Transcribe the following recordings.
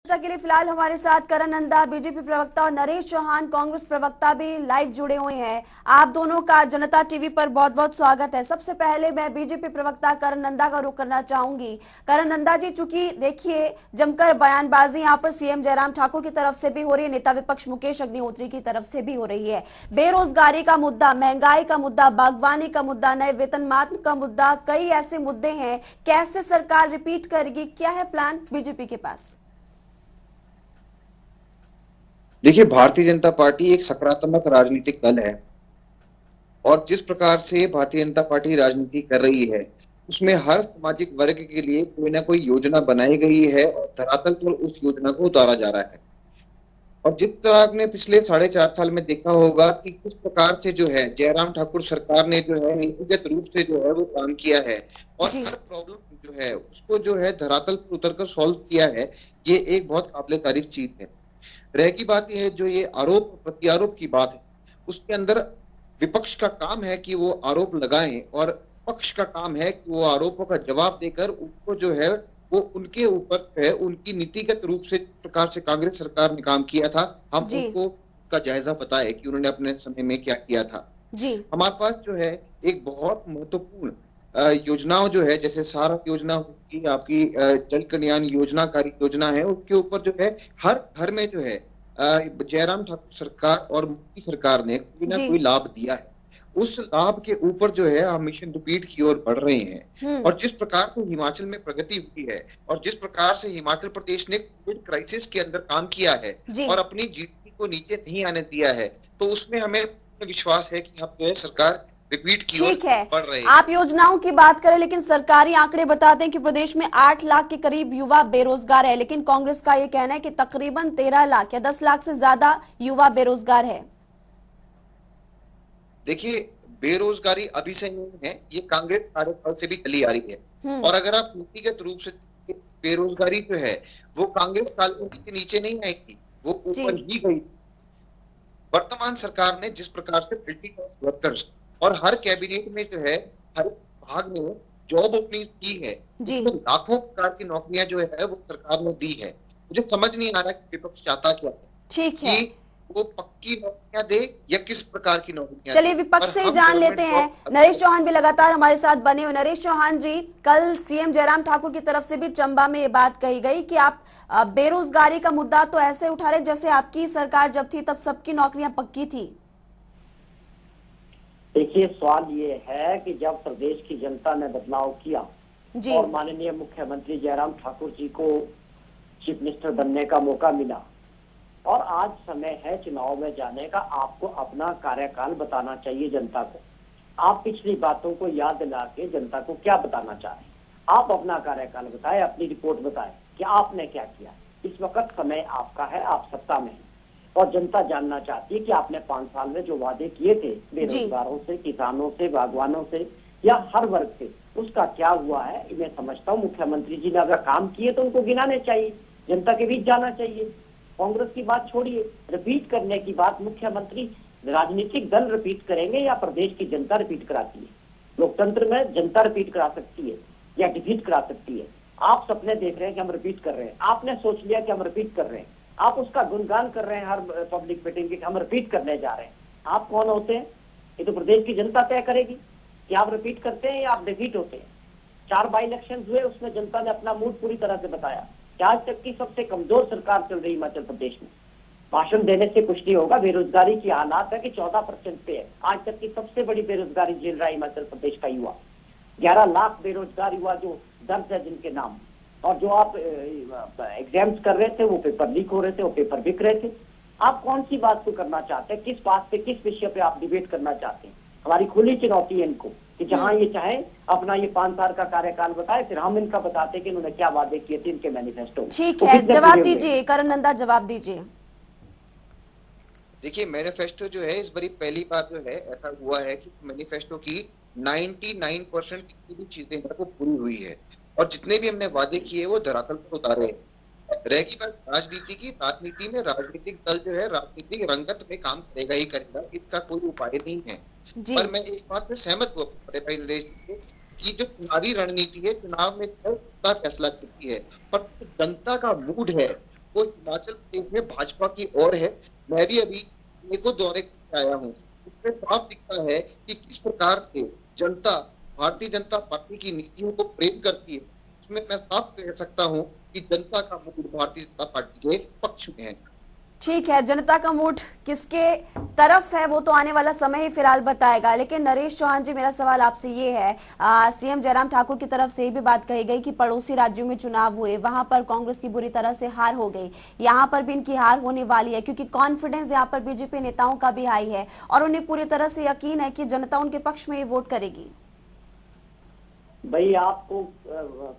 चर्चा के लिए फिलहाल हमारे साथ करण नंदा बीजेपी प्रवक्ता और नरेश चौहान कांग्रेस प्रवक्ता भी लाइव जुड़े हुए हैं। आप दोनों का जनता टीवी पर बहुत बहुत स्वागत है। सबसे पहले मैं बीजेपी प्रवक्ता करण नंदा का रुख करना चाहूंगी। करण नंदा जी, चूंकि देखिए जमकर बयानबाजी यहाँ पर सीएम जयराम ठाकुर की तरफ से भी हो रही है, नेता विपक्ष मुकेश अग्निहोत्री की तरफ से भी हो रही है। बेरोजगारी का मुद्दा, महंगाई का मुद्दा, बागवानी का मुद्दा, नए वेतनमान का मुद्दा, कई ऐसे मुद्दे हैं। कैसे सरकार रिपीट करेगी, क्या है प्लान बीजेपी के पास? देखिए, भारतीय जनता पार्टी एक सकारात्मक राजनीतिक दल है और जिस प्रकार से भारतीय जनता पार्टी राजनीति कर रही है उसमें हर सामाजिक वर्ग के लिए कोई ना कोई योजना बनाई गई है और धरातल पर उस योजना को उतारा जा रहा है। और जिस तरह आपने पिछले 4.5 साल में देखा होगा कि किस प्रकार से जो है जयराम ठाकुर सरकार ने जो है नीतिगत रूप से जो है वो काम किया है और जी। हर प्रॉब्लम जो है उसको जो है धरातल पर उतरकर सॉल्व किया है। ये एक बहुत काबिले तारीफ चीज है। रह की बात यह है, जो ये आरोप प्रत्यारोप की बात है उसके अंदर विपक्ष का काम है कि वो आरोप लगाएं और पक्ष का काम है कि वो आरोपों का जवाब देकर उसको जो है वो उनके ऊपर है उनकी नीतिगत रूप से प्रकार से कांग्रेस सरकार ने काम किया था, हम जी। उनको का जायजा बताए कि उन्होंने अपने समय में क्या किया था। जी। हमारे पास जो है एक बहुत महत्वपूर्ण योजनाओं जो है जैसे सहारा योजना होगी, आपकी जल कल्याण योजनाकारी योजना है, उसके ऊपर जो है हर घर में जो है जयराम ठाकुर सरकार और मोदी सरकार ने कोई ना जी। कोई लाभ दिया है। उस लाभ के ऊपर जो है हम मिशन रिपीट की ओर बढ़ रहे हैं और जिस प्रकार से हिमाचल में प्रगति हुई है और जिस प्रकार से हिमाचल प्रदेश ने कोविड क्राइसिस के अंदर काम किया है जी। और अपनी जीडीपी को नीचे नहीं आने दिया है, तो उसमें हमें विश्वास है कि हम जो है सरकार रिपीट की ओर ठीक है, बढ़ रहे आप हैं। योजनाओं की बात करें, लेकिन सरकारी आंकड़े बताते हैं कि प्रदेश में 8 लाख के करीब युवा बेरोजगार है, लेकिन कांग्रेस का यह कहना है कि तकरीबन 13 लाख या 10 लाख से ज्यादा युवा बेरोजगार है। देखिए, बेरोजगारी अभी से नहीं है, ये कांग्रेस कार्यकाल से भी चली आ रही है और अगर आप नीतिगत रूप से बेरोजगारी जो है वो कांग्रेस काल में नीचे नहीं आएगी, वो ऊपर जी। ही गई। वर्तमान सरकार ने जिस प्रकार से फिल्डिंग ऑफ वर्कर्स और हर कैबिनेट में जो है हर विभाग में जॉब ओपनिंग की है, जी। उसमें लाखों प्रकार की नौकरियां जो है वो सरकार ने दी है। मुझे समझ नहीं आ रहा कि विपक्ष चाहता क्या है, ठीक है, कि वो पक्की नौकरियां दे या किस प्रकार की नौकरियां चलिए दे। विपक्ष पर से ही हम जान लेते गवर्नमेंट हैं। जॉब नरेश चौहान भी लगातार हमारे साथ बने हुए। नरेश चौहान जी, कल सीएम जयराम ठाकुर की तरफ से भी चंबा में ये बात कही गई कि आप बेरोजगारी का मुद्दा तो ऐसे उठा रहे जैसे आपकी सरकार जब थी तब सबकी नौकरियां पक्की थी। देखिए, सवाल ये है कि जब प्रदेश की जनता ने बदलाव किया जी। और माननीय मुख्यमंत्री जयराम ठाकुर जी को चीफ मिनिस्टर बनने का मौका मिला और आज समय है चुनाव में जाने का, आपको अपना कार्यकाल बताना चाहिए जनता को। आप पिछली बातों को याद दिला के जनता को क्या बताना चाह रहे हैं? आप अपना कार्यकाल बताएं, अपनी रिपोर्ट बताएं कि आपने क्या किया। इस वक्त समय आपका है, आप सत्ता में हैं और जनता जानना चाहती है कि आपने 5 साल में जो वादे किए थे बेरोजगारों से, किसानों से, बागवानों से या हर वर्ग से, उसका क्या हुआ है। मैं समझता हूँ मुख्यमंत्री जी ने अगर काम किए तो उनको गिनाने चाहिए, जनता के बीच जाना चाहिए। कांग्रेस की बात छोड़िए, रिपीट करने की बात मुख्यमंत्री राजनीतिक दल रिपीट करेंगे या प्रदेश की जनता रिपीट कराती है? लोकतंत्र में जनता रिपीट करा सकती है या डिफीट करा सकती है। आप सपने देख रहे हैं कि हम रिपीट कर रहे हैं, आपने सोच लिया कि हम रिपीट कर रहे हैं, आप उसका गुणगान कर रहे हैं हर पब्लिक मीटिंग की, हम रिपीट करने जा रहे हैं। आप कौन होते हैं? ये तो प्रदेश की जनता तय करेगी कि आप रिपीट करते हैं या आप डिफीट होते हैं। 4 बाई इलेक्शन हुए, उसमें जनता ने अपना मूड पूरी तरह से बताया कि आज तक की सबसे कमजोर सरकार चल रही हिमाचल प्रदेश में। भाषण देने से कुछ नहीं होगा। बेरोजगारी की हालात है कि 14% पे है। आज तक की सबसे बड़ी बेरोजगारी झेल रहा है हिमाचल प्रदेश का युवा। 11 लाख बेरोजगार युवा जो दर्ज है जिनके नाम, और जो आप एग्जाम्स कर रहे थे वो पेपर लीक हो रहे थे, वो पेपर बिक रहे थे। आप कौन सी बात को करना चाहते हैं? किस बात पे, किस विषय पे आप डिबेट करना चाहते हैं? हमारी खुली चुनौती है इनको कि जहां ये चाहे अपना ये 5 साल का कार्यकाल बताए, फिर हम इनका बताते हैं कि उन्होंने क्या वादे किए थे इनके मैनिफेस्टो। ठीक है, जवाब दीजिए करण नंदा, जवाब दीजिए। देखिए, मैनिफेस्टो जो है इस बारी पहली बार जो है ऐसा हुआ है कि मैनिफेस्टो की 99% की भी चीजें हैं वो पूरी हुई है और जितने भी हमने वादे किए वो धरातल पर उतारे हैं। रह की बात राजनीति की, राजनीति में राजनीतिक दल जो है राजनीतिक रंगत में काम करेगा ही करेगा, इसका कोई उपाय नहीं है। जी। पर मैं एक बात से सहमत हुआ बड़े भाई नरेश जी से कि जो चुनावी रणनीति है, चुनाव में जनता फैसला करती है, पर जनता का मूड है वो हिमाचल प्रदेश में भाजपा की ओर है। मैं भी अभी को दौरे करके आया हूँ। उसमें साफ दिखता है कि किस प्रकार से जनता भारतीय जनता पार्टी की नीतियों को प्रेम करती है। उसमें मैं साफ कह सकता हूँ कि जनता का मूड भारतीय जनता पार्टी के पक्ष में है। ठीक है, जनता का मूड किसके तरफ है वो तो आने वाला समय ही फिलहाल बताएगा। लेकिन नरेश चौहान जी, मेरा सवाल आपसे ये है, सीएम जयराम ठाकुर की तरफ से भी बात कही गई कि पड़ोसी राज्यों में चुनाव हुए, वहां पर कांग्रेस की बुरी तरह से हार हो गई, यहाँ पर भी इनकी हार होने वाली है क्योंकि कॉन्फिडेंस यहाँ पर बीजेपी नेताओं का भी हाई है और उन्हें पूरी तरह से यकीन है कि जनता उनके पक्ष में ही वोट करेगी। भाई, आपको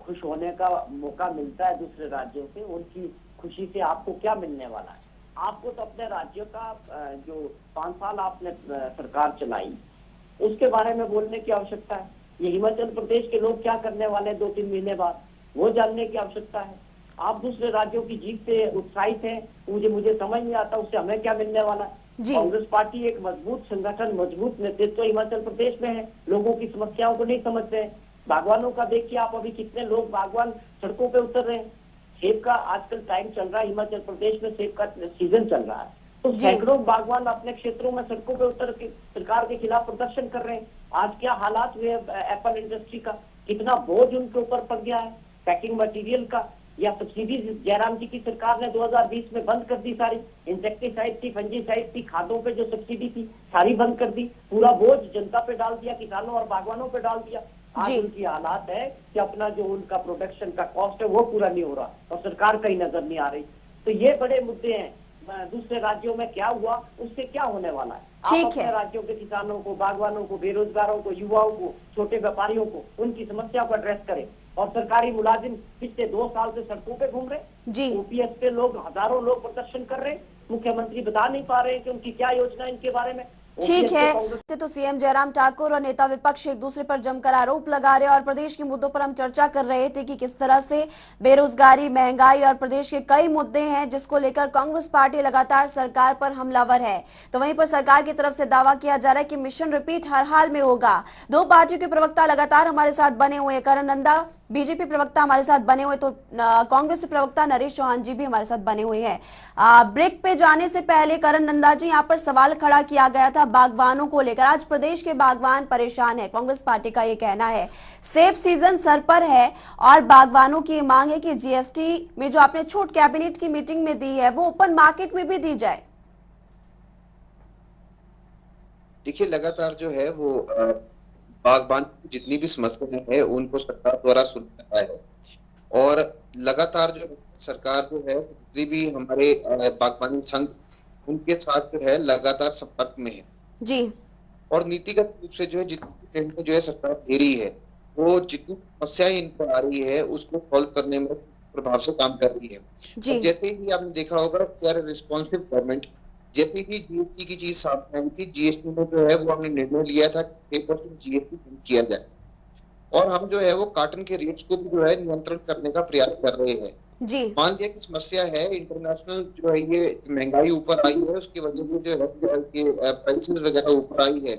खुश होने का मौका मिलता है दूसरे राज्यों से, उनकी खुशी से आपको क्या मिलने वाला है? आपको तो अपने राज्य का जो 5 साल आपने सरकार चलाई उसके बारे में बोलने की आवश्यकता है। ये हिमाचल प्रदेश के लोग क्या करने वाले 2-3 महीने बाद वो जानने की आवश्यकता है। आप दूसरे राज्यों की जीत से उत्साहित हैं, मुझे समझ नहीं आता उससे हमें क्या मिलने वाला है। कांग्रेस पार्टी एक मजबूत संगठन, मजबूत नेतृत्व हिमाचल प्रदेश में है, लोगों की समस्याओं को नहीं समझते हैं। बागवानों का देखिए आप, अभी कितने लोग बागवान सड़कों पे उतर रहे हैं। सेब का आजकल टाइम चल रहा है, हिमाचल प्रदेश में सेब का सीजन चल रहा है, तो सैकड़ों बागवान अपने क्षेत्रों में सड़कों पे उतर के सरकार के खिलाफ प्रदर्शन कर रहे हैं। आज क्या हालात हुए एप्पल इंडस्ट्री का, कितना बोझ उनके ऊपर पड़ गया है पैकिंग मटेरियल का, या सब्सिडी जयराम जी की सरकार ने 2020 में बंद कर दी सारी। इंसेक्टिसाइड थी, फंजीसाइड थी, खादों पे जो सब्सिडी थी सारी बंद कर दी, पूरा बोझ जनता पे डाल दिया, किसानों और बागवानों पे डाल दिया। आज उनकी हालात है कि अपना जो उनका प्रोडक्शन का कॉस्ट है वो पूरा नहीं हो रहा और सरकार कहीं नजर नहीं आ रही। तो ये बड़े मुद्दे हैं। दूसरे राज्यों में क्या हुआ, उससे क्या होने वाला है। आप अपने राज्यों के किसानों को, बागवानों को, बेरोजगारों को, युवाओं को, छोटे व्यापारियों को, उनकी समस्या को एड्रेस करें। और सरकारी मुलाजिम पिछले 2 साल से सड़कों पे घूम रहे, ओपीएस पे लोग, हजारों लोग प्रदर्शन कर रहे, मुख्यमंत्री बता नहीं पा रहे कि उनकी क्या योजना इनके बारे में। ठीक है, तो सीएम जयराम ठाकुर और नेता विपक्ष एक दूसरे पर जमकर आरोप लगा रहे और प्रदेश के मुद्दों पर हम चर्चा कर रहे थे कि किस तरह से बेरोजगारी, महंगाई और प्रदेश के कई मुद्दे हैं जिसको लेकर कांग्रेस पार्टी लगातार सरकार पर हमलावर है। तो वहीं पर सरकार की तरफ से दावा किया जा रहा है कि मिशन रिपीट हर हाल में होगा। 2 पार्टियों के प्रवक्ता लगातार हमारे साथ बने हुए हैं, करण नंदा बीजेपी प्रवक्ता हमारे साथ बने हुए, तो कांग्रेस प्रवक्ता नरेश चौहान जी भी हमारे साथ बने हुए हैं। ब्रेक पे जाने से पहले करण नंदा जी, यहाँ पर सवाल खड़ा किया गया था बागवानों को लेकर। आज प्रदेश के बागवान परेशान है, कांग्रेस पार्टी का ये कहना है। सेब सीजन सर पर है और बागवानों की मांग है कि जीएसटी में जो आपने छूट कैबिनेट की मीटिंग में दी है वो ओपन मार्केट में भी दी जाए। देखिए, लगातार जो है वो बागबान की जितनी भी समस्याएं हैं उनको सरकार द्वारा सुना है और लगातार जो सरकार जो है जितनी भी हमारे बागबानी संघ उनके साथ जो है लगातार संपर्क में है जी। और नीतिगत रूप से जो है जितनी जो है सरकार दे रही है वो जितनी समस्याएं इन पर आ रही है उसको सॉल्व करने में प्रभाव से काम कर रही है। जैसे ही आपने देखा होगा रिस्पॉन्सिव गवर्नमेंट, जैसे ही जीएसटी की चीज सामने आई थी, जीएसटी में जो है वो हमने निर्णय लिया था कि 6% जीएसटी कम किया जाए और हम जो है वो कॉटन के रेट्स को भी जो है नियंत्रण करने का प्रयास कर रहे हैं। मान लिया कि समस्या है इंटरनेशनल जो है ये महंगाई ऊपर आई है, उसकी वजह से जो है प्राइसेस वगैरह ऊपर आई है,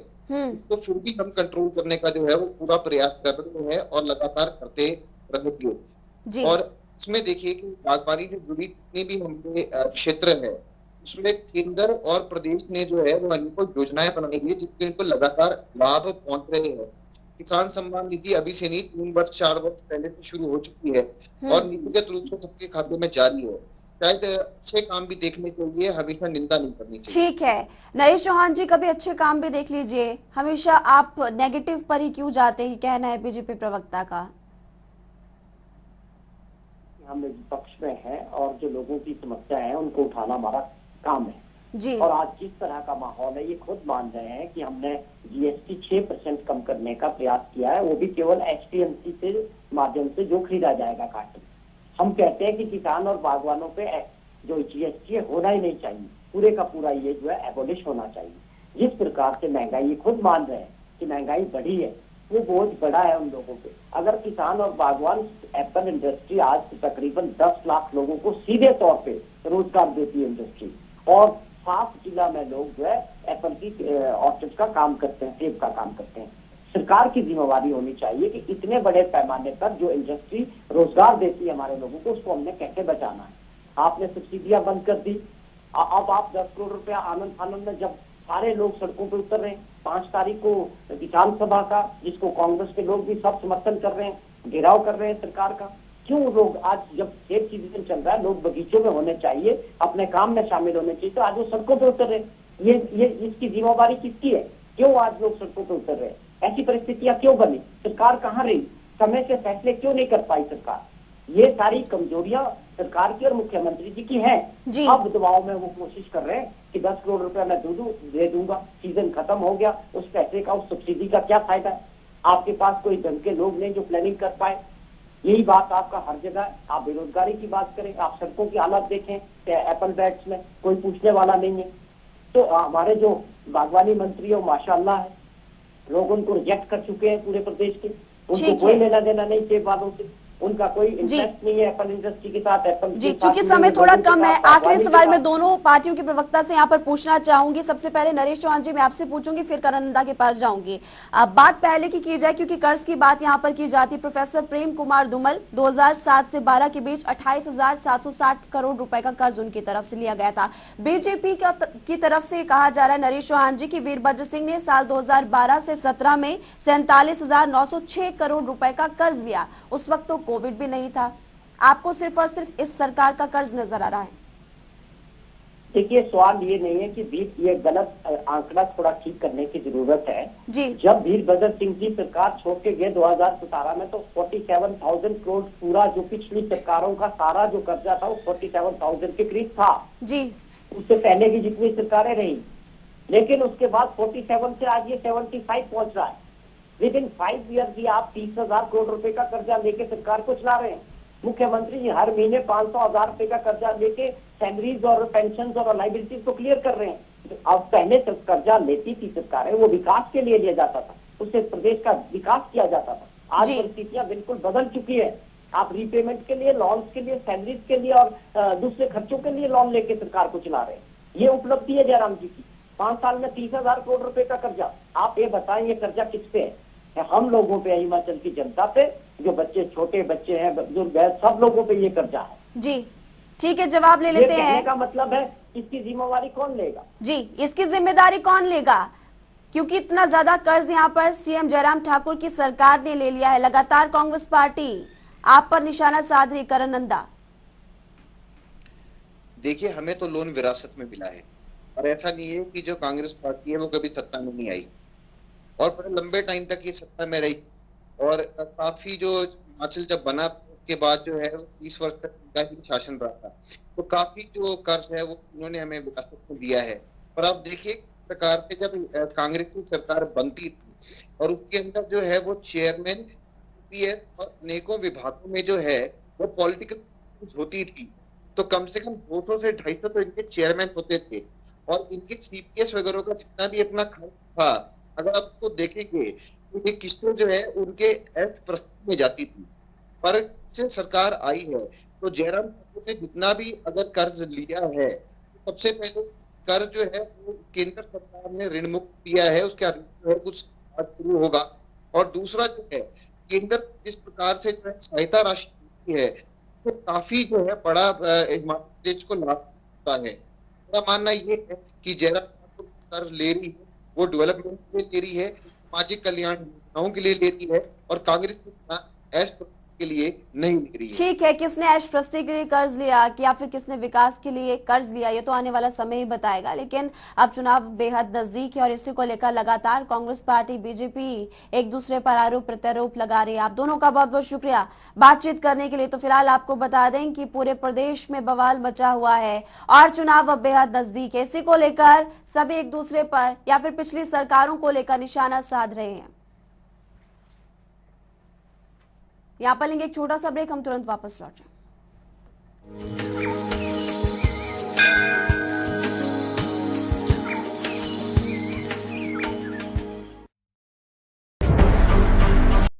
तो फिर भी हम कंट्रोल करने का जो है वो पूरा प्रयास कर रहे हैं और लगातार करते रहेंगे। और इसमें देखिए कि बागवानी से जुड़ी जितनी भी हमारे क्षेत्र है उसमें केंद्र और प्रदेश ने जो है वो अनेकों योजनाएं बनाई है जिसके इनको लगातार लाभ पहुंच रहे हैं। किसान सम्मान निधि अभी से नहीं, 3 वर्ष 4 वर्ष पहले से शुरू हो चुकी है और नीतिगत रूप से सबके खाते में जारी है। शायद अच्छे काम भी देखने चाहिए, हमेशा निंदा नहीं करनी चाहिए। ठीक है नरेश चौहान जी, कभी अच्छे काम भी देख लीजिए, हमेशा आप नेगेटिव पर ही क्यों जाते हैं, कहना है बीजेपी प्रवक्ता का। हम विपक्ष में हैं और जो लोगों की समस्या है उनको उठाना हमारा काम है जी। और आज जिस तरह का माहौल है ये खुद मान रहे हैं कि हमने जीएसटी 6% कम करने का प्रयास किया है, वो भी केवल एचपीएमसी के माध्यम से जो खरीदा जाएगा काटन। हम कहते हैं कि किसान और बागवानों पे जो जीएसटी होना ही नहीं चाहिए, पूरे का पूरा ये जो है एबोलिश होना चाहिए। जिस प्रकार से महंगाई, ये खुद मान रहे हैं कि महंगाई बढ़ी है, वो बोझ बढ़ा है उन लोगों पे। अगर किसान और बागवान, एप्पल इंडस्ट्री आज तकरीबन 10 लाख लोगों को सीधे तौर पे रोजगार देती है इंडस्ट्री और 7 जिला में लोग जो है एप्पल की ऑर्चर्ड का काम करते हैं, सेब का काम करते हैं। सरकार की जिम्मेवारी होनी चाहिए कि इतने बड़े पैमाने पर जो इंडस्ट्री रोजगार देती है हमारे लोगों को, उसको हमने कैसे बचाना है। आपने सब्सिडियां बंद कर दी। अब आप 10 करोड़ रुपया आनंद फानंद में, जब सारे लोग सड़कों पे उतर रहे हैं, 5 तारीख को विधानसभा का, जिसको कांग्रेस के लोग भी सब समर्थन कर रहे हैं, घेराव कर रहे हैं सरकार का, क्यों लोग आज, जब सेफ सीजन चल रहा है, लोग बगीचों में होने चाहिए, अपने काम में शामिल होने चाहिए, तो आज वो सड़कों पे उतर रहे हैं। ये इसकी जिम्मेवारी किसकी है? क्यों आज लोग सड़कों पे उतर रहे हैं? ऐसी परिस्थितियां क्यों बनी? सरकार कहाँ रही? समय से फैसले क्यों नहीं कर पाई सरकार? ये सारी कमजोरियां सरकार की और मुख्यमंत्री जी की हैं। अब दबाव में वो कोशिश कर रहे हैं कि 10 करोड़ रुपया मैं दे दूंगा, सीजन खत्म हो गया, उस पैसे का, उस सब्सिडी का क्या फायदा है? आपके पास कोई ढंग के लोग नहीं जो प्लानिंग कर पाए। यही बात आपका हर जगह है। आप बेरोजगारी की बात करें, आप सड़कों की हालत देखें, एप्पल बैट्स में कोई पूछने वाला नहीं है। तो हमारे जो बागवानी मंत्री है माशाअल्लाह है, लोग उनको रिजेक्ट कर चुके हैं पूरे प्रदेश के, उनको कोई लेना देना नहीं सेब वालों से, उनका कोई इंटरेस्ट नहीं है एप्पल इंडस्ट्री के साथ। एप्पल जी, चूंकि समय थोड़ा कम है, आखिरी सवाल मैं दोनों पार्टियों के प्रवक्ता से यहाँ पर पूछना चाहूंगी। सबसे पहले नरेश चौहान जी मैं आपसे पूछूंगी, फिर करण नंदा के पास जाऊंगी। बात पहले की जाए, क्योंकि कर्ज की बात यहाँ पर की जाती। प्रोफेसर प्रेम कुमार धूमल 2007 से 12 के बीच 28,760 करोड़ रुपए का कर्ज उनकी तरफ से लिया गया था। बीजेपी की तरफ से कहा जा रहा है नरेश चौहान जी की वीरभद्र सिंह ने साल 2012 से 17 में 47,906 करोड़ रुपए का कर्ज लिया। उस वक्त तो कोविड भी नहीं था। आपको सिर्फ और सिर्फ इस सरकार का कर्ज नजर आ रहा है? देखिए, सवाल ये नहीं है कि ये गलत आंकड़ा थोड़ा ठीक करने की जरूरत है जी। जब वीरभद्र सिंह जी सरकार छोड़ के गए 2017 में, तो 47,000 करोड़ पूरा जो पिछली सरकारों का सारा जो कर्जा था वो 47,000 के करीब था जी। उससे पहले की जितनी सरकारें रही। लेकिन उसके बाद 47 से आज ये 75 पहुंच रहा है। विद इन 5 ईयर भी आप 30,000 करोड़ रुपए का कर्जा लेके सरकार को चला रहे हैं। मुख्यमंत्री जी हर महीने 500,000 रुपए का कर्जा लेके सैलरीज और पेंशन और लाइबिलिटीज को क्लियर कर रहे हैं। अब पहले कर्जा लेती थी सरकारें, वो विकास के लिए लिया जाता था, उससे प्रदेश का विकास किया जाता था। आज परिस्थितियां बिल्कुल बदल चुकी है। आप रीपेमेंट के लिए, लॉन्स के लिए, सैलरीज के लिए और दूसरे खर्चों के लिए लोन लेके सरकार को चला रहे हैं। ये उपलब्धि है जयराम जी की। 5 साल में 30,000 करोड़ रुपए का कर्जा। आप ये बताएं, ये कर्जा किस पे है? हम लोगों पे, हिमाचल की जनता पे, जो बच्चे, छोटे बच्चे हैं, बुजुर्ग है, सब लोगों पे ये कर्जा है। जी ठीक है, जवाब ले लेते हैं। का मतलब है इसकी जिम्मेवारी कौन लेगा? जी, इसकी जिम्मेदारी कौन लेगा? क्योंकि इतना ज्यादा कर्ज यहाँ पर सीएम जयराम ठाकुर की सरकार ने ले लिया है। लगातार कांग्रेस पार्टी आप पर निशाना साध रही। करण नंदा, देखिए, हमें तो लोन विरासत में मिला है, और ऐसा नहीं है कि जो कांग्रेस पार्टी है वो कभी सत्ता में नहीं आई, और बड़े लंबे टाइम तक ये सत्ता में रही। और काफी जो हिमाचल जब बना उसके बाद जो है 30 वर्ष तक उनका ही शासन रहा था, तो काफी जो कर्ज है वो उन्होंने हमें विरासत में दिया है। और आप देखिए प्रकार से जब कांग्रेस की सरकार बनती थी और उसके अंदर जो है वो चेयरमैन और अनेकों विभागों में जो है वो पॉलिटिकल होती थी, तो कम से कम 200 से 250 तो इनके चेयरमैन होते थे। और इनके सीपीएस वगैरह का जितना भी अपना खर्च था, अगर आप उसको देखेंगे तो ये किस्तें जो है उनके प्रस्ताव में जाती थी। पर से सरकार आई है तो जयराम ठाकुर ने जितना भी अगर कर्ज लिया है, तो सबसे पहले कर्ज जो है वो केंद्र सरकार ने ऋण मुक्त दिया है, उसके जो है कुछ शुरू होगा। और दूसरा जो है केंद्र जिस प्रकार से जो है सहायता राशि है तो काफी जो है बड़ा हिमाचल प्रदेश को लाभ होता है। मेरा मानना ये है कि जयराम ठाकुर कर्ज ले रही है वो डेवलपमेंट के लिए ले रही है, सामाजिक कल्याण योजनाओं के लिए ले रही है, और कांग्रेस ऐश के लिए नहीं ले रही है। ठीक है, किसने ऐश प्रस्ती के लिए कर्ज लिया या फिर किसने विकास के लिए कर्ज लिया, ये तो आने वाला समय ही बताएगा। लेकिन अब चुनाव बेहद नजदीक है और इसी को लेकर लगातार कांग्रेस पार्टी, बीजेपी एक दूसरे पर आरोप प्रत्यारोप लगा रही है। आप दोनों का बहुत बहुत शुक्रिया बातचीत करने के लिए। तो फिलहाल आपको बता दें कि पूरे प्रदेश में बवाल मचा हुआ है और चुनाव अब बेहद नजदीक है। इसी को लेकर सभी एक दूसरे पर या फिर पिछली सरकारों को लेकर निशाना साध रहे हैं। यहाँ पर लेंगे एक छोटा सा ब्रेक, हम तुरंत वापस लौट रहे हैं।